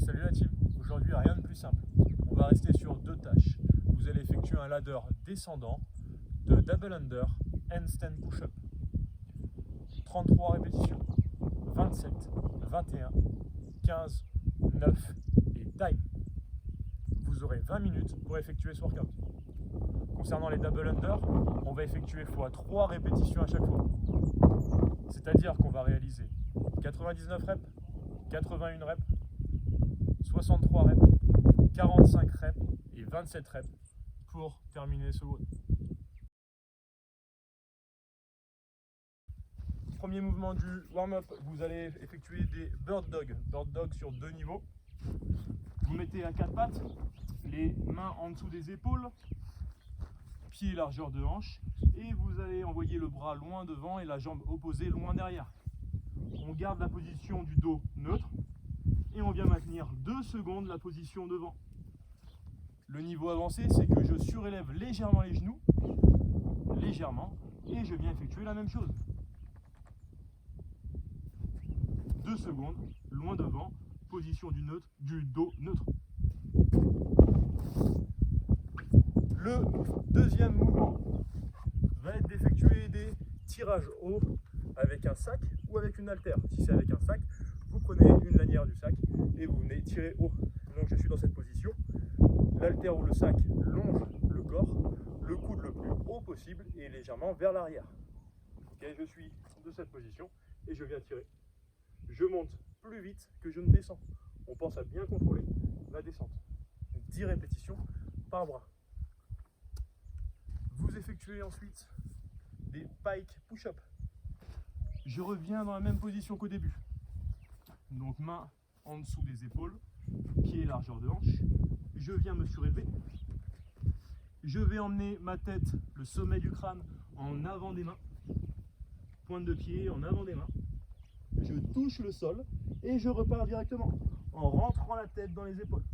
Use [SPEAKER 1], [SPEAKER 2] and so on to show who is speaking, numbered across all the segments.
[SPEAKER 1] Salut la team, aujourd'hui rien de plus simple. On va rester sur deux tâches. Vous allez effectuer un ladder descendant de double under handstand push-up. 33 répétitions, 27, 21, 15, 9 et time. Vous aurez 20 minutes pour effectuer ce workout. Concernant les double under, on va effectuer x 3 répétitions à chaque fois. C'est-à-dire qu'on va réaliser 99 reps, 81 reps, 63 reps, 45 reps et 27 reps pour terminer ce WOD. Premier mouvement du warm-up, vous allez effectuer des bird dog. Bird dog sur deux niveaux. Vous mettez à quatre pattes, les mains en dessous des épaules, pieds largeur de hanche, et vous allez envoyer le bras loin devant et la jambe opposée loin derrière. On garde la position du dos neutre et on vient maintenir 2 secondes la position devant. Le niveau avancé, c'est que je surélève légèrement les genoux, légèrement, et je viens effectuer la même chose. 2 secondes, loin devant, position du dos neutre. Le deuxième mouvement va être d'effectuer des tirages hauts avec un sac ou avec une haltère. Si c'est avec un sac, vous prenez une lanière du sac et vous venez tirer haut. Donc je suis dans cette position. L'haltère ou le sac longe le corps, le coude le plus haut possible et légèrement vers l'arrière. Okay, je suis de cette position et je viens tirer. Je monte plus vite que je ne descends. On pense à bien contrôler la descente. 10 répétitions par bras. Vous effectuez ensuite des pike push-up. Je reviens dans la même position qu'au début. Donc main en dessous des épaules, pied largeur de hanche. Je viens me surélever. Je vais emmener ma tête, le sommet du crâne, en avant des mains. Pointe de pied en avant des mains. Je touche le sol et je repars directement en rentrant la tête dans les épaules.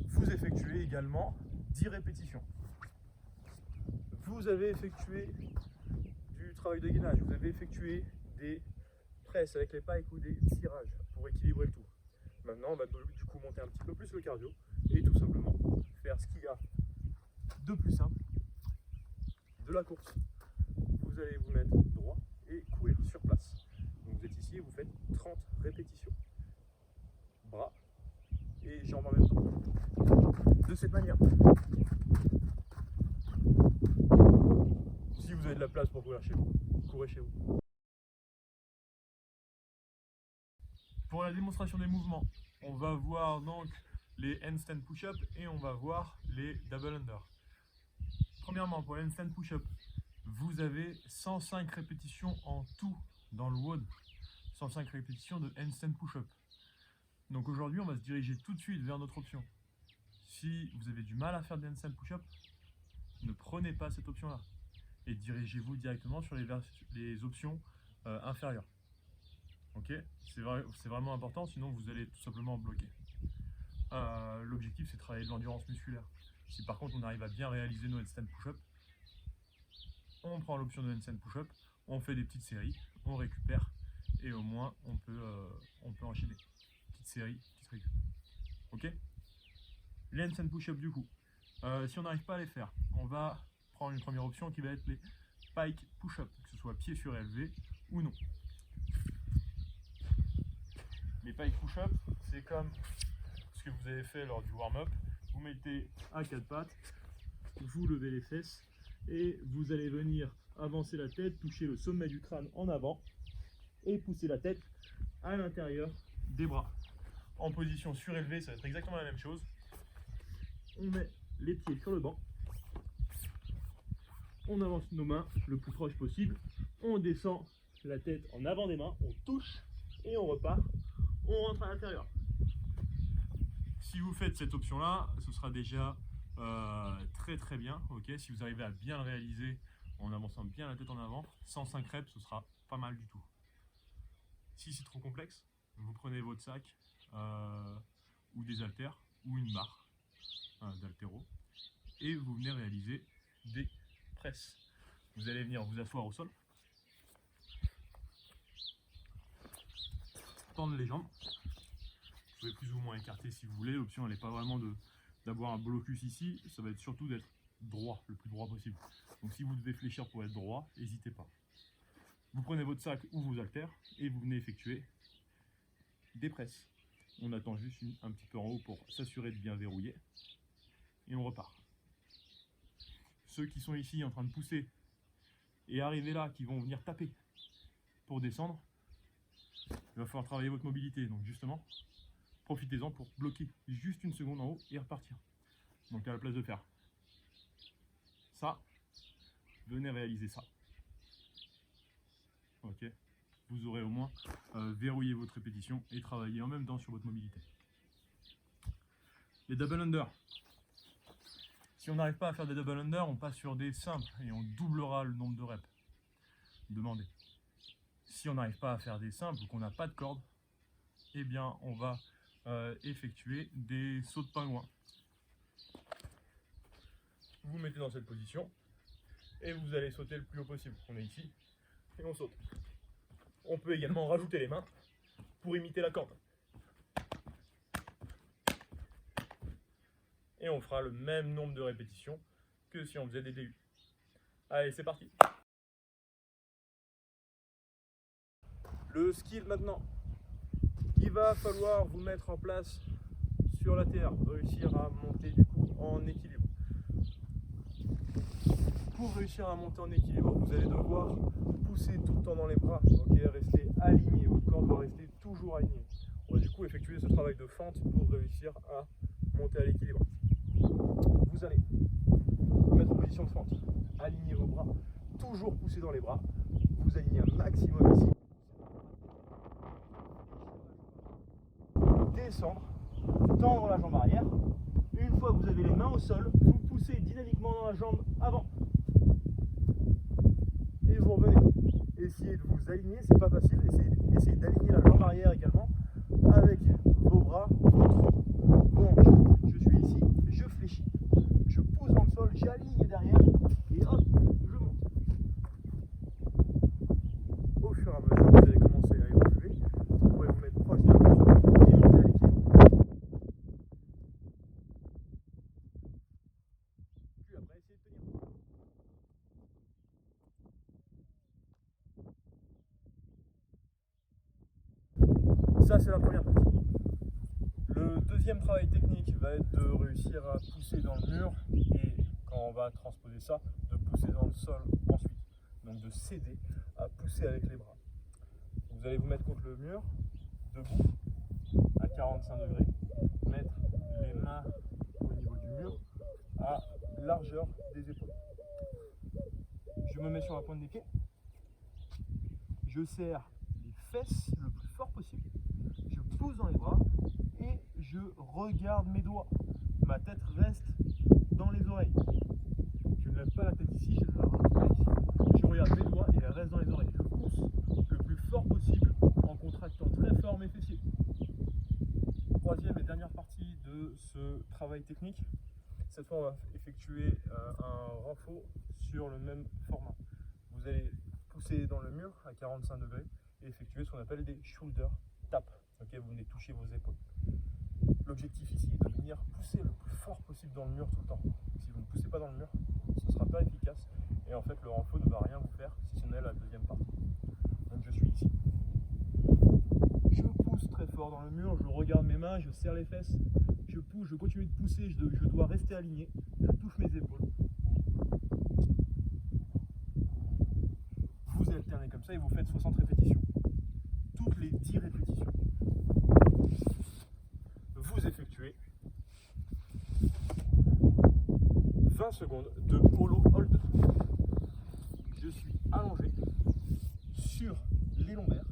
[SPEAKER 1] Vous effectuez également 10 répétitions. Vous avez effectué du travail de gainage, vous avez effectué des presses avec les pikes ou des tirages pour équilibrer le tout. Maintenant, on va du coup monter un petit peu plus le cardio et tout simplement faire ce qu'il y a de plus simple, de la course. Vous allez vous mettre droit et courir sur place. Donc vous êtes ici et vous faites 30 répétitions. Bras et jambes en même temps. De cette manière. Si vous avez de la place pour courir chez vous, courez chez vous. Pour la démonstration des mouvements, on va voir donc les handstand push-up et on va voir les double under. Premièrement, pour les handstand push-up, vous avez 105 répétitions en tout dans le WOD. 105 répétitions de handstand push-up. Donc aujourd'hui, on va se diriger tout de suite vers notre option. Si vous avez du mal à faire des handstand push-up, ne prenez pas cette option-là et dirigez-vous directement sur les options inférieures. Ok, c'est vraiment important, sinon vous allez tout simplement bloquer. L'objectif, c'est de travailler de l'endurance musculaire. Si par contre on arrive à bien réaliser nos handstand push-up, on prend l'option de handstand push-up, on fait des petites séries, on récupère et au moins on peut enchaîner. Petite série, petite récup. Ok. Les handstand push-up du coup, si on n'arrive pas à les faire, on va prendre une première option qui va être les pike push-up, que ce soit pied surélevé ou non. Les pike push-up, c'est comme ce que vous avez fait lors du warm-up. Vous mettez à quatre pattes, vous levez les fesses et vous allez venir avancer la tête, toucher le sommet du crâne en avant et pousser la tête à l'intérieur des bras. En position surélevée, ça va être exactement la même chose. On met les pieds sur le banc, on avance nos mains le plus proche possible, on descend la tête en avant des mains, on touche et on repart, on rentre à l'intérieur. Si vous faites cette option là, ce sera déjà très bien. Ok, si vous arrivez à bien le réaliser en avançant bien la tête en avant, 105 reps, ce sera pas mal du tout. Si c'est trop complexe, vous prenez votre sac ou des haltères ou une barre d'haltéro et vous venez réaliser des presses. Vous allez venir vous asseoir au sol. tendre les jambes. Vous pouvez plus ou moins écarter si vous voulez. L'option, elle n'est pas vraiment d'avoir un blocus ici. Ça va être surtout d'être droit, le plus droit possible. Donc si vous devez fléchir pour être droit, n'hésitez pas. Vous prenez votre sac ou vos haltères et vous venez effectuer des presses. On attend juste un petit peu en haut pour s'assurer de bien verrouiller. Et on repart. Ceux qui sont ici en train de pousser et arriver là, qui vont venir taper pour descendre, il va falloir travailler votre mobilité. Donc justement, profitez-en pour bloquer juste une seconde en haut et repartir. Donc à la place de faire ça, venez réaliser ça. Ok, vous aurez au moins verrouillé votre répétition et travaillé en même temps sur votre mobilité. Les double under. Si on n'arrive pas à faire des double under, on passe sur des simples et on doublera le nombre de reps demandé. Si on n'arrive pas à faire des simples ou qu'on n'a pas de corde, eh bien on va effectuer des sauts de pingouin. Vous vous mettez dans cette position et vous allez sauter le plus haut possible. On est ici et on saute. On peut également rajouter les mains pour imiter la corde. Et on fera le même nombre de répétitions que si on faisait des DU. Allez, c'est parti. Le skill maintenant. Il va falloir vous mettre en place sur la terre, réussir à monter du coup en équilibre. Pour réussir à monter en équilibre, vous allez devoir pousser tout le temps dans les bras, ok, rester aligné, votre corps doit rester toujours aligné. On va du coup effectuer ce travail de fente pour réussir à monter à l'équilibre. Vous allez vous mettre en position de fente, aligner vos bras, toujours pousser dans les bras, vous alignez un maximum ici. Descendre, tendre la jambe arrière. Une fois que vous avez les mains au sol, vous poussez dynamiquement dans la jambe avant. Et vous revenez. Essayez de vous aligner, c'est pas facile. Essayez d'aligner la jambe arrière également avec vos bras, votre hanche. Je suis ici, je fléchis, je pousse dans le sol, j'aligne derrière et hop, je monte. Au fur et à mesure, vous allez commencer à évoluer. Vous pouvez vous mettre proche d'un sol et monter à l'équilibre. Puis après, essayez de tenir. Ça, c'est la première partie. Le deuxième travail technique va être de réussir à pousser dans le mur et quand on va transposer ça, de pousser dans le sol ensuite. Donc de céder à pousser avec les bras. Vous allez vous mettre contre le mur, debout, à 45 degrés, mettre les mains au niveau du mur, à largeur des épaules. Je me mets sur la pointe des pieds, je serre les fesses le plus fort possible, je pousse dans les bras et je regarde mes doigts. Ma tête reste dans les oreilles. Je ne lève pas la tête ici, je ne la relève pas ici. Je regarde mes doigts et elle reste dans les oreilles. Je pousse le plus fort possible en contractant très fort mes fessiers. Troisième et dernière partie de ce travail technique. Cette fois, on va effectuer un renfort sur le même format. Vous allez pousser dans le mur à 45 degrés et effectuer ce qu'on appelle des shoulder taps. Okay, vous venez toucher vos épaules. L'objectif ici est de venir pousser le plus fort possible dans le mur tout le temps. Si vous ne poussez pas dans le mur, ce ne sera pas efficace et en fait le renfort ne va rien vous faire si ce n'est la deuxième partie. Donc je suis ici. Je pousse très fort dans le mur, je regarde mes mains, je serre les fesses, je pousse, je continue de pousser, je dois rester aligné, je touche mes épaules. Vous alternez comme ça et vous faites 60 répétitions. Toutes les 10 répétitions. Vous effectuez 20 secondes de polo hold. Je suis allongé sur les lombaires.